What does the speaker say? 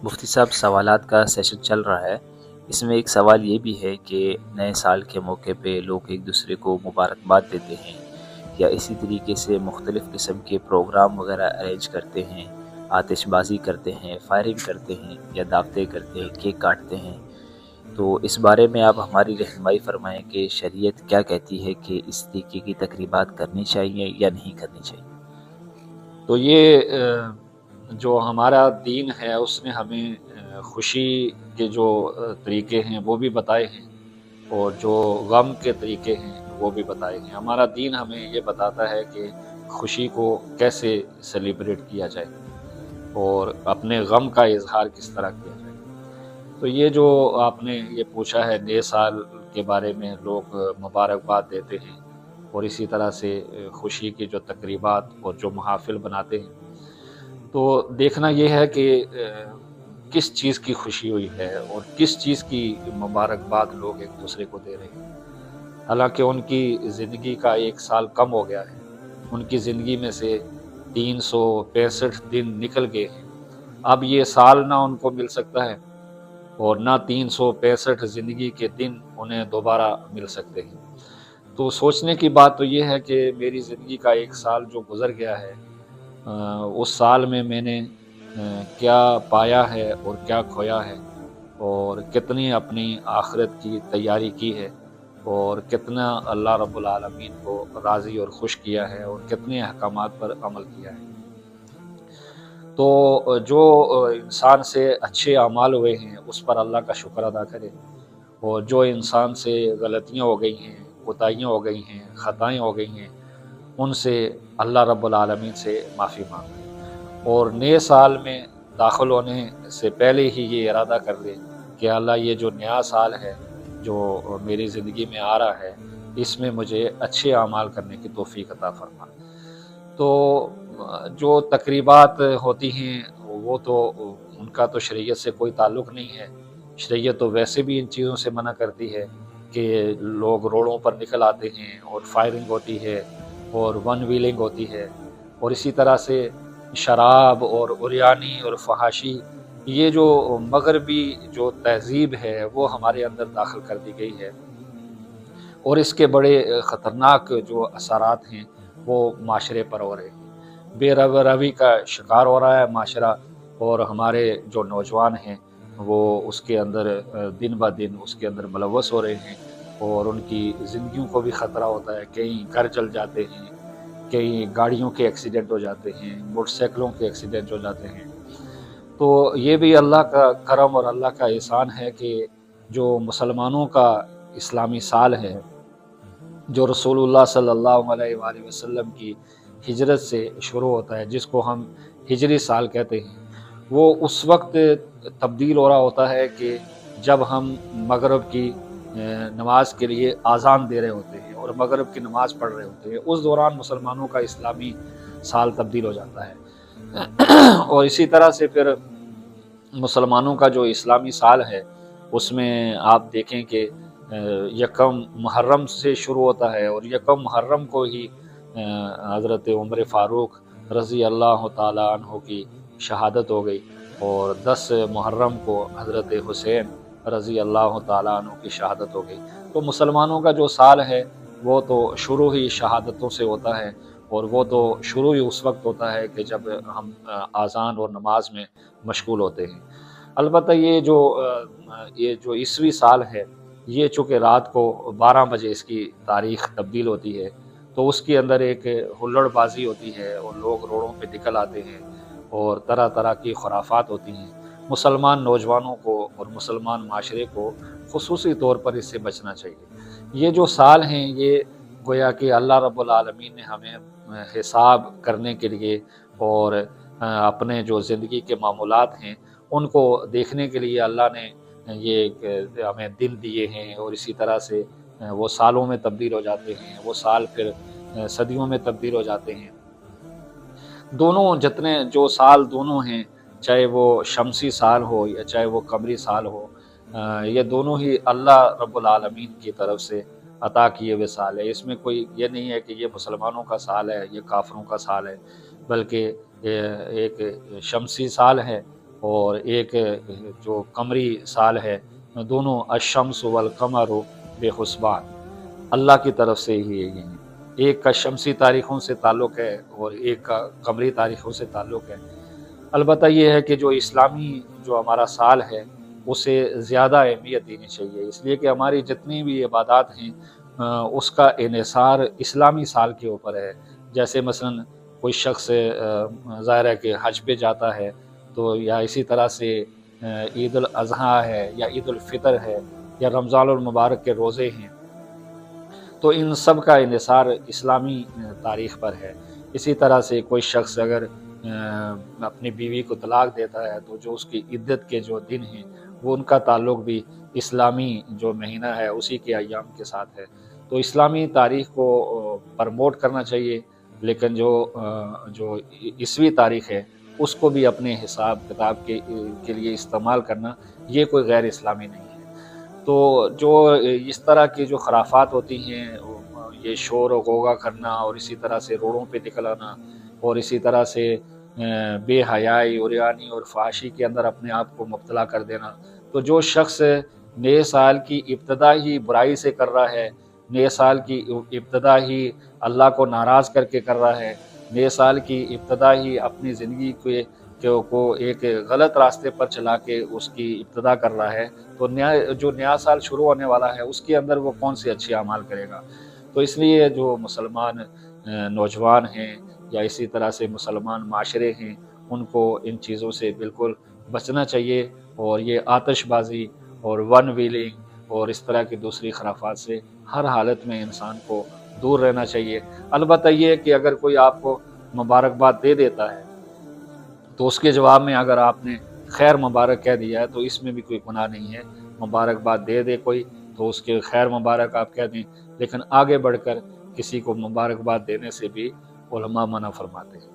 مفتی صاحب، سوالات کا سیشن چل رہا ہے۔ اس میں ایک سوال یہ بھی ہے کہ نئے سال کے موقع پہ لوگ ایک دوسرے کو مبارکباد دیتے ہیں یا اسی طریقے سے مختلف قسم کے پروگرام وغیرہ ارینج کرتے ہیں، آتش بازی کرتے ہیں، فائرنگ کرتے ہیں یا دعوتیں کرتے ہیں، کیک کاٹتے ہیں۔ تو اس بارے میں آپ ہماری رہنمائی فرمائیں کہ شریعت کیا کہتی ہے کہ اس طریقے کی تقریبات کرنی چاہیے یا نہیں کرنی چاہیے؟ تو یہ جو ہمارا دین ہے اس نے ہمیں خوشی کے جو طریقے ہیں وہ بھی بتائے ہیں، اور جو غم کے طریقے ہیں وہ بھی بتائے ہیں۔ ہمارا دین ہمیں یہ بتاتا ہے کہ خوشی کو کیسے سیلیبریٹ کیا جائے اور اپنے غم کا اظہار کس طرح کیا جائے۔ تو یہ جو آپ نے یہ پوچھا ہے، نئے سال کے بارے میں لوگ مبارکباد دیتے ہیں اور اسی طرح سے خوشی کی جو تقریبات اور جو محافل بناتے ہیں، تو دیکھنا یہ ہے کہ کس چیز کی خوشی ہوئی ہے اور کس چیز کی مبارکباد لوگ ایک دوسرے کو دے رہے ہیں۔ حالانکہ ان کی زندگی کا 1 سال کم ہو گیا ہے، ان کی زندگی میں سے 365 دن نکل گئے ہیں۔ اب یہ سال نہ ان کو مل سکتا ہے اور نہ 365 زندگی کے دن انہیں دوبارہ مل سکتے ہیں۔ تو سوچنے کی بات تو یہ ہے کہ میری زندگی کا 1 سال جو گزر گیا ہے، اس سال میں نے کیا پایا ہے اور کیا کھویا ہے، اور کتنی اپنی آخرت کی تیاری کی ہے، اور کتنا اللہ رب العالمین کو راضی اور خوش کیا ہے، اور کتنے احکامات پر عمل کیا ہے۔ تو جو انسان سے اچھے اعمال ہوئے ہیں اس پر اللہ کا شکر ادا کرے، اور جو انسان سے غلطیاں ہو گئی ہیں، کوتاہیاں ہو گئی ہیں، خطائیں ہو گئی ہیں، ان سے اللہ رب العالمین سے معافی مانگے، اور نئے سال میں داخل ہونے سے پہلے ہی یہ ارادہ کر لے کہ اللہ، یہ جو نیا سال ہے جو میری زندگی میں آ رہا ہے، اس میں مجھے اچھے اعمال کرنے کی توفیق عطا فرما۔ تو جو تقریبات ہوتی ہیں وہ تو ان کا تو شریعت سے کوئی تعلق نہیں ہے۔ شریعت تو ویسے بھی ان چیزوں سے منع کرتی ہے کہ لوگ روڈوں پر نکل آتے ہیں اور فائرنگ ہوتی ہے اور ون ویلنگ ہوتی ہے، اور اسی طرح سے شراب اور عریانی اور فحاشی، یہ جو مغربی جو تہذیب ہے وہ ہمارے اندر داخل کر دی گئی ہے، اور اس کے بڑے خطرناک جو اثرات ہیں وہ معاشرے پر ہو رہے ہیں۔ بے روی کا شکار ہو رہا ہے معاشرہ، اور ہمارے جو نوجوان ہیں وہ اس کے اندر دن بہ دن اس کے اندر ملوث ہو رہے ہیں، اور ان کی زندگیوں کو بھی خطرہ ہوتا ہے۔ کہیں گھر جل جاتے ہیں، کئی گاڑیوں کے ایکسیڈنٹ ہو جاتے ہیں، موٹر سائیکلوں کے ایکسیڈنٹ ہو جاتے ہیں۔ تو یہ بھی اللہ کا کرم اور اللہ کا احسان ہے کہ جو مسلمانوں کا اسلامی سال ہے، جو رسول اللہ صلی اللہ علیہ وآلہ وسلم کی ہجرت سے شروع ہوتا ہے، جس کو ہم ہجری سال کہتے ہیں، وہ اس وقت تبدیل ہو رہا ہوتا ہے کہ جب ہم مغرب کی نماز کے لیے اذان دے رہے ہوتے ہیں اور مغرب کی نماز پڑھ رہے ہوتے ہیں، اس دوران مسلمانوں کا اسلامی سال تبدیل ہو جاتا ہے۔ اور اسی طرح سے پھر مسلمانوں کا جو اسلامی سال ہے اس میں آپ دیکھیں کہ یکم محرم سے شروع ہوتا ہے، اور یکم محرم کو ہی حضرت عمر فاروق رضی اللہ تعالیٰ عنہ کی شہادت ہو گئی، اور 10 محرم کو حضرت حسین رضی اللہ تعالیٰ عنہ کی شہادت ہو گئی۔ تو مسلمانوں کا جو سال ہے وہ تو شروع ہی شہادتوں سے ہوتا ہے، اور وہ تو شروع ہی اس وقت ہوتا ہے کہ جب ہم اذان اور نماز میں مشغول ہوتے ہیں۔ البتہ یہ جو عیسوی سال ہے، یہ چونکہ رات کو 12 بجے اس کی تاریخ تبدیل ہوتی ہے، تو اس کے اندر ایک ہلڑ بازی ہوتی ہے اور لوگ روڈوں پہ نکل آتے ہیں اور طرح طرح کی خرافات ہوتی ہیں۔ مسلمان نوجوانوں کو اور مسلمان معاشرے کو خصوصی طور پر اس سے بچنا چاہیے۔ یہ جو سال ہیں یہ گویا کہ اللہ رب العالمین نے ہمیں حساب کرنے کے لیے اور اپنے جو زندگی کے معمولات ہیں ان کو دیکھنے کے لیے اللہ نے یہ ہمیں دن دیے ہیں، اور اسی طرح سے وہ سالوں میں تبدیل ہو جاتے ہیں، وہ سال پھر صدیوں میں تبدیل ہو جاتے ہیں۔ دونوں جتنے جو سال دونوں ہیں، چاہے وہ شمسی سال ہو یا چاہے وہ قمری سال ہو، یہ دونوں ہی اللہ رب العالمین کی طرف سے عطا کیے ہوئے سال ہے۔ اس میں کوئی یہ نہیں ہے کہ یہ مسلمانوں کا سال ہے، یہ کافروں کا سال ہے، بلکہ یہ ایک شمسی سال ہے اور ایک جو قمری سال ہے، دونوں الشمس والقمر بحسبان، اللہ کی طرف سے ہی یہ ہیں۔ ایک کا شمسی تاریخوں سے تعلق ہے اور ایک کا قمری تاریخوں سے تعلق ہے۔ البتہ یہ ہے کہ جو اسلامی جو ہمارا سال ہے اسے زیادہ اہمیت دینی چاہیے، اس لیے کہ ہماری جتنی بھی عبادات ہیں اس کا انحصار اسلامی سال کے اوپر ہے۔ جیسے مثلا کوئی شخص ظاہر ہے کہ حج پہ جاتا ہے، تو یا اسی طرح سے عید الاضحیٰ ہے یا عید الفطر ہے یا رمضان المبارک کے روزے ہیں، تو ان سب کا انحصار اسلامی تاریخ پر ہے۔ اسی طرح سے کوئی شخص اگر اپنی بیوی کو طلاق دیتا ہے تو جو اس کی عدت کے جو دن ہیں وہ ان کا تعلق بھی اسلامی جو مہینہ ہے اسی کے ایام کے ساتھ ہے۔ تو اسلامی تاریخ کو پرموٹ کرنا چاہیے، لیکن جو عیسوی تاریخ ہے اس کو بھی اپنے حساب کتاب کے لیے استعمال کرنا یہ کوئی غیر اسلامی نہیں ہے۔ تو جو اس طرح کی جو خرافات ہوتی ہیں، یہ شور و غوغا کرنا اور اسی طرح سے روڈوں پہ نکل آنا اور اسی طرح سے بے حیائی، عریانی اور فحاشی کے اندر اپنے آپ کو مبتلا کر دینا، تو جو شخص نئے سال کی ابتدا ہی برائی سے کر رہا ہے، نئے سال کی ابتدا ہی اللہ کو ناراض کر کے کر رہا ہے، نئے سال کی ابتدا ہی اپنی زندگی کو ایک غلط راستے پر چلا کے اس کی ابتدا کر رہا ہے، تو جو نیا سال شروع ہونے والا ہے اس کے اندر وہ کون سے اچھے اعمال کرے گا۔ تو اس لیے جو مسلمان نوجوان ہیں یا اسی طرح سے مسلمان معاشرے ہیں ان کو ان چیزوں سے بالکل بچنا چاہیے، اور یہ آتش بازی اور ون ویلنگ اور اس طرح کی دوسری خرافات سے ہر حالت میں انسان کو دور رہنا چاہیے۔ البتہ یہ کہ اگر کوئی آپ کو مبارکباد دے دیتا ہے تو اس کے جواب میں اگر آپ نے خیر مبارک کہہ دیا ہے تو اس میں بھی کوئی گناہ نہیں ہے۔ مبارکباد دے کوئی تو اس کے خیر مبارک آپ کہہ دیں، لیکن آگے بڑھ کر کسی کو مبارکباد دینے سے بھی علماء منع فرماتے ہیں۔